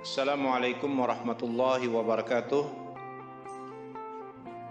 Assalamualaikum warahmatullahi wabarakatuh.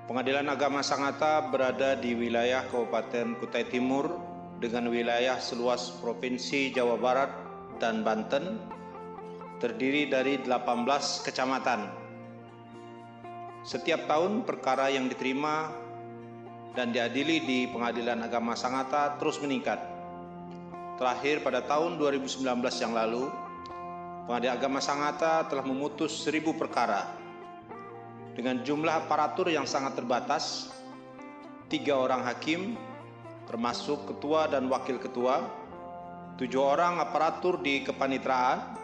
Pengadilan Agama Sangatta berada di wilayah Kabupaten Kutai Timur dengan wilayah seluas Provinsi Jawa Barat dan Banten, terdiri dari 18 kecamatan. Setiap tahun perkara yang diterima dan diadili di Pengadilan Agama Sangatta terus meningkat. Terakhir pada tahun 2019 yang lalu, Pengadilan Agama Sangatta telah memutus 1000 perkara dengan jumlah aparatur yang sangat terbatas, 3 orang hakim termasuk ketua dan wakil ketua, 7 orang aparatur di kepanitraan,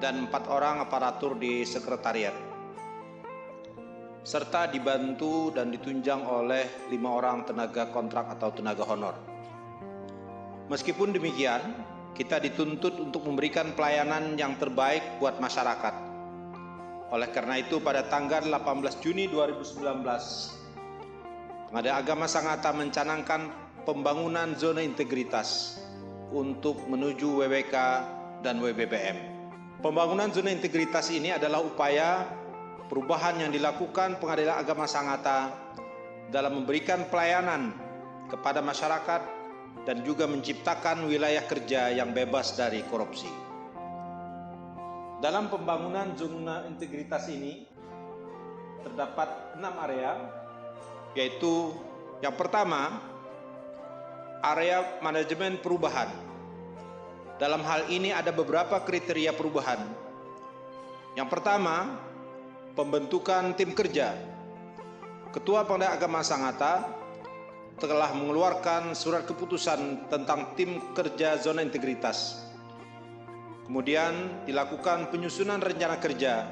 dan 4 orang aparatur di sekretariat, serta dibantu dan ditunjang oleh 5 orang tenaga kontrak atau tenaga honor. Meskipun demikian, kita dituntut untuk memberikan pelayanan yang terbaik buat masyarakat. Oleh karena itu, pada tanggal 18 Juni 2019, Pengadilan Agama Sangatta mencanangkan pembangunan zona integritas untuk menuju WWK dan WBBM. Pembangunan zona integritas ini adalah upaya perubahan yang dilakukan Pengadilan Agama Sangatta dalam memberikan pelayanan kepada masyarakat dan juga menciptakan wilayah kerja yang bebas dari korupsi. Dalam pembangunan zona integritas ini terdapat 6 area, yaitu yang pertama, area manajemen perubahan. Dalam hal ini ada beberapa kriteria perubahan. Yang pertama, pembentukan tim kerja. Ketua Pengadilan Agama Sangatta telah mengeluarkan surat keputusan tentang tim kerja zona integritas. Kemudian dilakukan penyusunan rencana kerja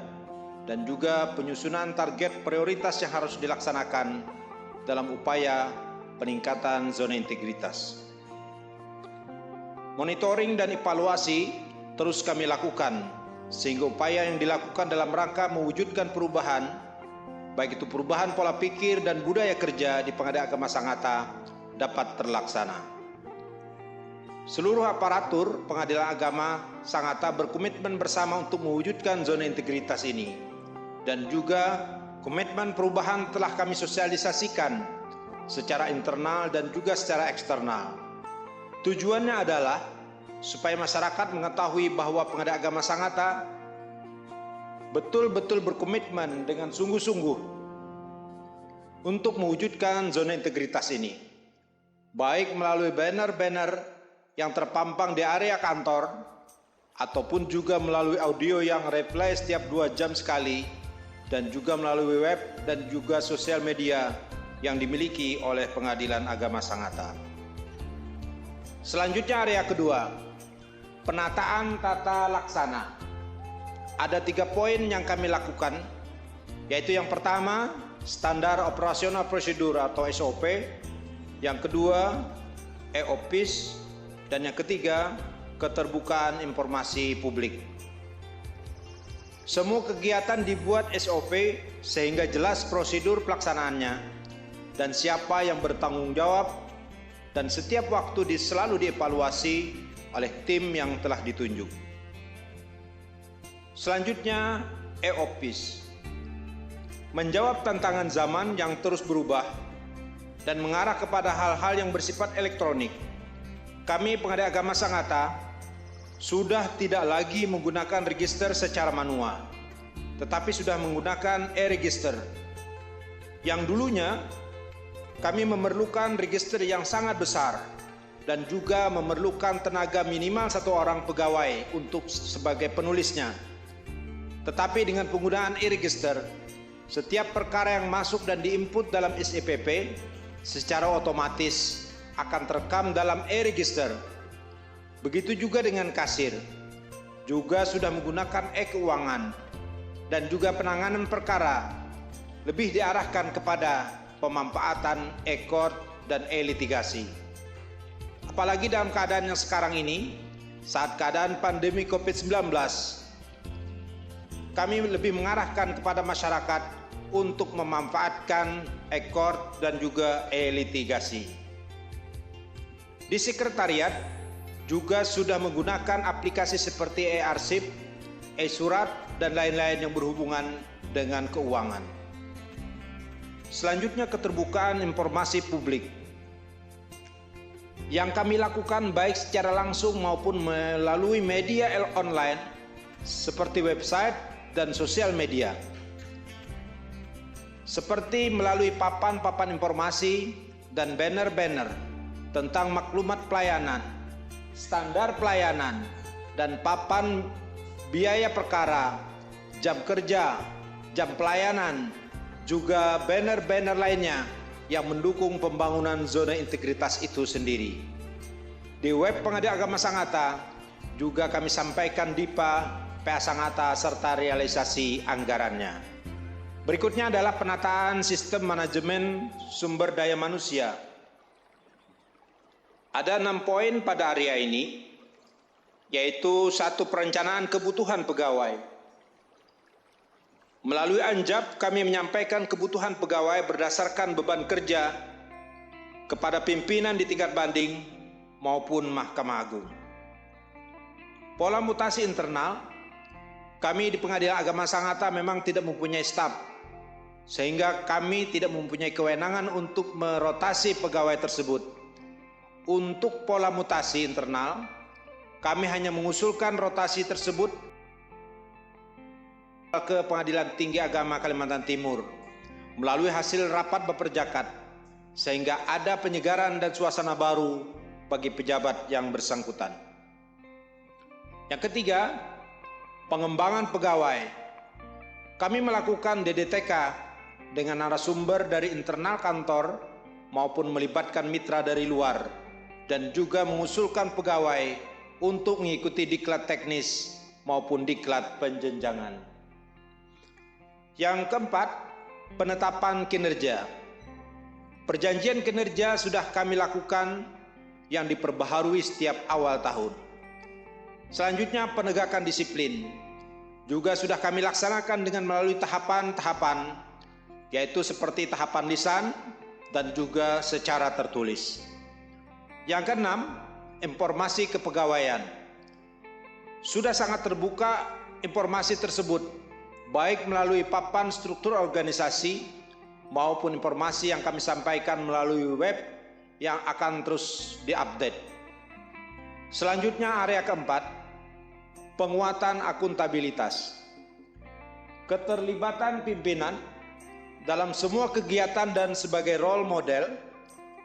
dan juga penyusunan target prioritas yang harus dilaksanakan dalam upaya peningkatan zona integritas. Monitoring dan evaluasi terus kami lakukan sehingga upaya yang dilakukan dalam rangka mewujudkan perubahan, baik itu perubahan pola pikir dan budaya kerja di Pengadilan Agama Sangatta, dapat terlaksana. Seluruh aparatur Pengadilan Agama Sangatta berkomitmen bersama untuk mewujudkan zona integritas ini, dan juga komitmen perubahan telah kami sosialisasikan secara internal dan juga secara eksternal. Tujuannya adalah supaya masyarakat mengetahui bahwa Pengadilan Agama Sangatta betul-betul berkomitmen dengan sungguh-sungguh untuk mewujudkan zona integritas ini, baik melalui banner-banner yang terpampang di area kantor, ataupun juga melalui audio yang replay setiap 2 jam sekali, dan juga melalui web dan juga sosial media yang dimiliki oleh Pengadilan Agama Sangatta. Selanjutnya area kedua, penataan tata laksana. Ada 3 poin yang kami lakukan, yaitu yang pertama, standar operasional prosedur atau SOP, yang kedua, EOPIS, dan yang ketiga, keterbukaan informasi publik. Semua kegiatan dibuat SOP sehingga jelas prosedur pelaksanaannya dan siapa yang bertanggung jawab, dan setiap waktu selalu dievaluasi oleh tim yang telah ditunjuk. Selanjutnya, EOPIS menjawab tantangan zaman yang terus berubah dan mengarah kepada hal-hal yang bersifat elektronik. Kami Pengadilan Agama Sangatta sudah tidak lagi menggunakan register secara manual, tetapi sudah menggunakan e-register. Yang dulunya kami memerlukan register yang sangat besar dan juga memerlukan tenaga minimal 1 orang pegawai untuk sebagai penulisnya. Tetapi dengan penggunaan e-register, setiap perkara yang masuk dan diinput dalam SEPP secara otomatis akan terekam dalam e-register, Begitu juga dengan kasir, juga sudah menggunakan e-keuangan, dan juga penanganan perkara lebih diarahkan kepada pemanfaatan e-court dan e-litigasi. Apalagi dalam keadaan yang sekarang ini, saat keadaan pandemi COVID-19, kami lebih mengarahkan kepada masyarakat untuk memanfaatkan e-court dan juga e-litigasi. Di sekretariat juga sudah menggunakan aplikasi seperti e-arsip, e-surat, dan lain-lain yang berhubungan dengan keuangan. Selanjutnya, keterbukaan informasi publik yang kami lakukan baik secara langsung maupun melalui media online seperti website dan sosial media, seperti melalui papan-papan informasi dan banner-banner tentang maklumat pelayanan, standar pelayanan, dan papan biaya perkara, jam kerja, jam pelayanan, juga banner-banner lainnya yang mendukung pembangunan zona integritas itu sendiri. Di web Pengadilan Agama Sangatta juga kami sampaikan DIPA, PA Sangatta, serta realisasi anggarannya. Berikutnya adalah penataan sistem manajemen sumber daya manusia. Ada 6 poin pada area ini, yaitu 1. Perencanaan kebutuhan pegawai. Melalui Anjab, kami menyampaikan kebutuhan pegawai berdasarkan beban kerja kepada pimpinan di tingkat banding maupun Mahkamah Agung. Pola mutasi internal, kami di Pengadilan Agama Sangatta memang tidak mempunyai staf, sehingga kami tidak mempunyai kewenangan untuk merotasi pegawai tersebut. Untuk pola mutasi internal, kami hanya mengusulkan rotasi tersebut ke Pengadilan Tinggi Agama Kalimantan Timur melalui hasil rapat beperjakat, sehingga ada penyegaran dan suasana baru bagi pejabat yang bersangkutan. Yang ketiga, pengembangan pegawai. Kami melakukan DDTK dengan narasumber dari internal kantor maupun melibatkan mitra dari luar, dan juga mengusulkan pegawai untuk mengikuti diklat teknis maupun diklat penjenjangan. Yang keempat, penetapan kinerja. Perjanjian kinerja sudah kami lakukan yang diperbaharui setiap awal tahun. Selanjutnya, penegakan disiplin juga sudah kami laksanakan dengan melalui tahapan-tahapan, yaitu seperti tahapan lisan dan juga secara tertulis. Yang keenam, informasi kepegawaian. Sudah sangat terbuka informasi tersebut, baik melalui papan struktur organisasi maupun informasi yang kami sampaikan melalui web yang akan terus diupdate. Selanjutnya, area keempat, penguatan akuntabilitas. Keterlibatan pimpinan dalam semua kegiatan dan sebagai role model,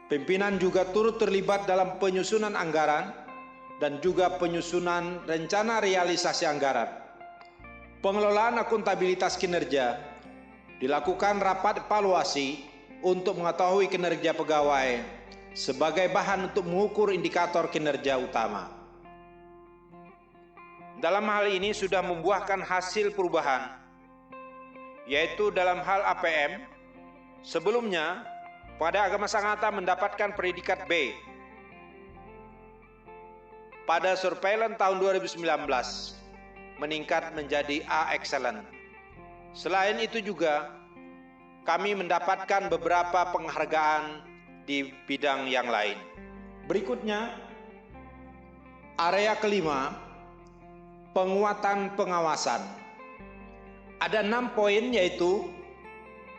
pimpinan juga turut terlibat dalam penyusunan anggaran dan juga penyusunan rencana realisasi anggaran. Pengelolaan akuntabilitas kinerja dilakukan rapat evaluasi untuk mengetahui kinerja pegawai sebagai bahan untuk mengukur indikator kinerja utama. Dalam hal ini sudah membuahkan hasil perubahan, yaitu dalam hal APM. Sebelumnya, Pengadilan Agama Sangatta mendapatkan predikat B. Pada surveillance tahun 2019, meningkat menjadi A excellent. Selain itu juga, kami mendapatkan beberapa penghargaan di bidang yang lain. Berikutnya, area kelima, penguatan pengawasan. Ada 6 poin, yaitu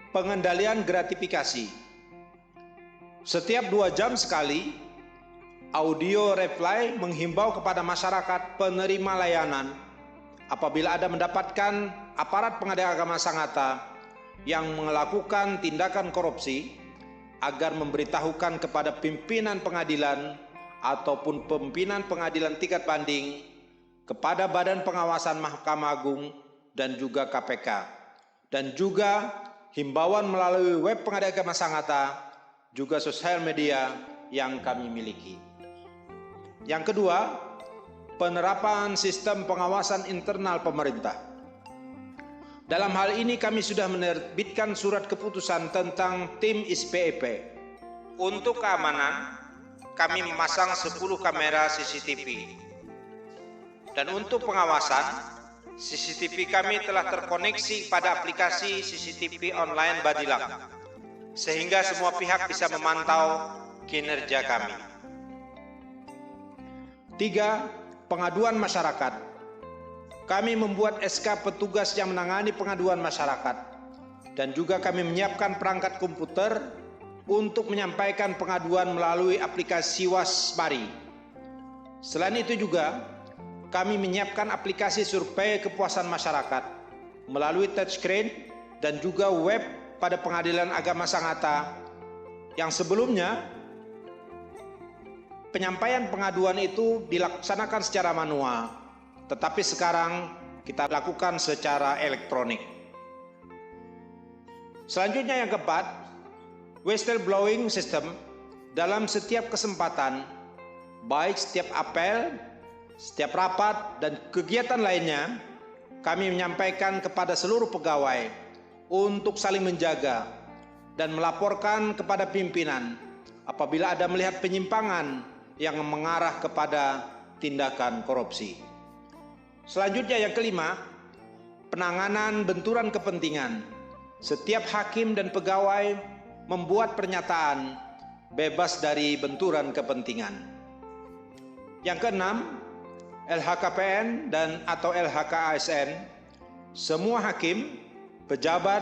pengendalian gratifikasi. Setiap 2 jam sekali, audio reply menghimbau kepada masyarakat penerima layanan apabila ada mendapatkan aparat Pengadilan Agama Sangatta yang melakukan tindakan korupsi, agar memberitahukan kepada pimpinan pengadilan ataupun pimpinan pengadilan tingkat banding, kepada Badan Pengawasan Mahkamah Agung dan juga KPK, dan juga himbauan melalui web Pengadilan Agama Sangatta, juga sosial media yang kami miliki. Yang kedua, penerapan sistem pengawasan internal pemerintah. Dalam hal ini kami sudah menerbitkan surat keputusan tentang tim SPEP. Untuk keamanan, kami memasang 10 kamera CCTV. Dan untuk pengawasan, CCTV kami telah terkoneksi pada aplikasi CCTV online Badilang, sehingga semua pihak bisa memantau kinerja kami. 3. Pengaduan masyarakat. Kami membuat SK petugas yang menangani pengaduan masyarakat, dan juga kami menyiapkan perangkat komputer untuk menyampaikan pengaduan melalui aplikasi Wasmari. Selain itu juga, kami menyiapkan aplikasi survei kepuasan masyarakat melalui touchscreen dan juga web pada Pengadilan Agama Sangatta, yang sebelumnya penyampaian pengaduan itu dilaksanakan secara manual, tetapi sekarang kita lakukan secara elektronik. Selanjutnya yang keempat, whistleblowing system. Dalam setiap kesempatan, baik setiap apel, setiap rapat, dan kegiatan lainnya, kami menyampaikan kepada seluruh pegawai untuk saling menjaga dan melaporkan kepada pimpinan apabila ada melihat penyimpangan yang mengarah kepada tindakan korupsi. Selanjutnya yang kelima, penanganan benturan kepentingan. Setiap hakim dan pegawai membuat pernyataan bebas dari benturan kepentingan. Yang keenam, LHKPN dan atau LHKASN. Semua hakim, pejabat,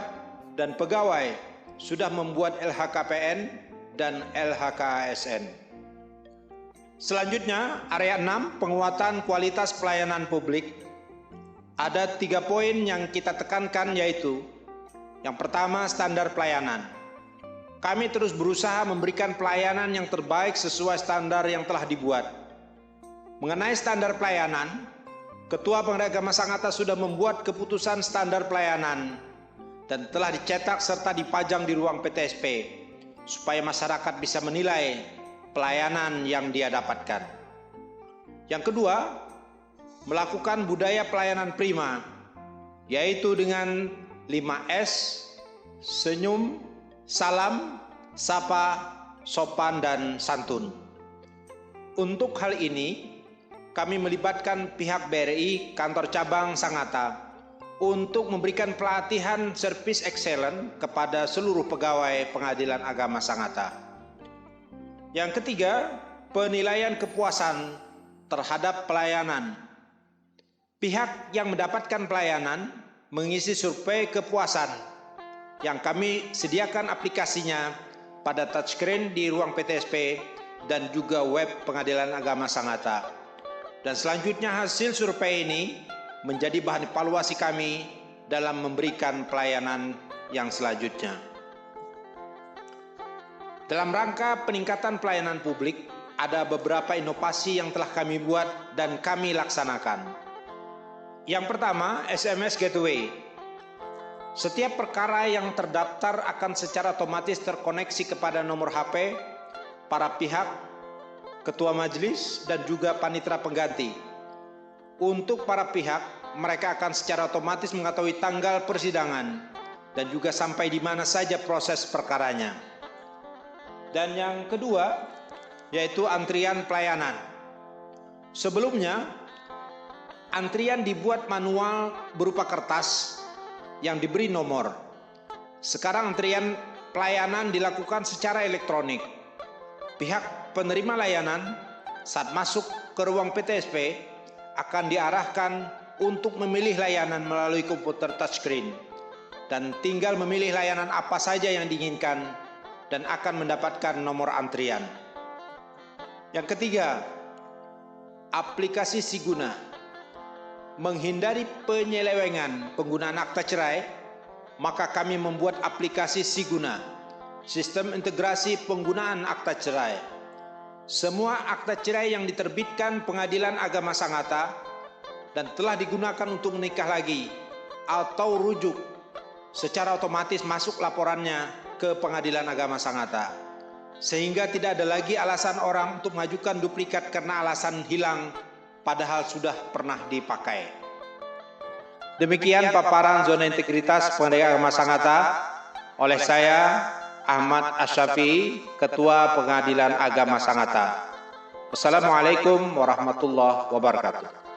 dan pegawai sudah membuat LHKPN dan LHKASN. Selanjutnya, area 6, penguatan kualitas pelayanan publik. Ada 3 poin yang kita tekankan, yaitu yang pertama, standar pelayanan. Kami terus berusaha memberikan pelayanan yang terbaik sesuai standar yang telah dibuat. Mengenai standar pelayanan, Ketua Pengadilan Agama Sangatta sudah membuat keputusan standar pelayanan dan telah dicetak serta dipajang di ruang PTSP supaya masyarakat bisa menilai pelayanan yang dia dapatkan. Yang kedua, melakukan budaya pelayanan prima, yaitu dengan 5S, senyum, salam, sapa, sopan, dan santun. Untuk hal ini, kami melibatkan pihak BRI Kantor Cabang Sangatta untuk memberikan pelatihan service excellent kepada seluruh pegawai Pengadilan Agama Sangatta. Yang ketiga, penilaian kepuasan terhadap pelayanan. Pihak yang mendapatkan pelayanan mengisi survei kepuasan yang kami sediakan aplikasinya pada touchscreen di ruang PTSP dan juga web Pengadilan Agama Sangatta. Dan selanjutnya hasil survei ini menjadi bahan evaluasi kami dalam memberikan pelayanan yang selanjutnya. Dalam rangka peningkatan pelayanan publik, ada beberapa inovasi yang telah kami buat dan kami laksanakan. Yang pertama, SMS Gateway. Setiap perkara yang terdaftar akan secara otomatis terkoneksi kepada nomor HP para pihak, ketua majelis, dan juga panitera pengganti. Untuk para pihak, mereka akan secara otomatis mengetahui tanggal persidangan dan juga sampai di mana saja proses perkaranya. Dan yang kedua, yaitu antrian pelayanan. Sebelumnya, antrian dibuat manual berupa kertas yang diberi nomor. Sekarang antrian pelayanan dilakukan secara elektronik. Pihak penerima layanan saat masuk ke ruang PTSP akan diarahkan untuk memilih layanan melalui komputer touchscreen dan tinggal memilih layanan apa saja yang diinginkan dan akan mendapatkan nomor antrian. Yang ketiga, aplikasi Siguna. Menghindari penyelewengan penggunaan akta cerai, maka kami membuat aplikasi Siguna, sistem integrasi penggunaan akta cerai. Semua akta cerai yang diterbitkan Pengadilan Agama Sangatta dan telah digunakan untuk menikah lagi atau rujuk, secara otomatis masuk laporannya ke Pengadilan Agama Sangatta, sehingga tidak ada lagi alasan orang untuk mengajukan duplikat karena alasan hilang padahal sudah pernah dipakai. Demikian paparan zona integritas Pengadilan Agama Sangatta oleh saya, Ahmad Asy-Syafi'i, Ketua Pengadilan Agama Sangatta. Wassalamualaikum warahmatullahi wabarakatuh.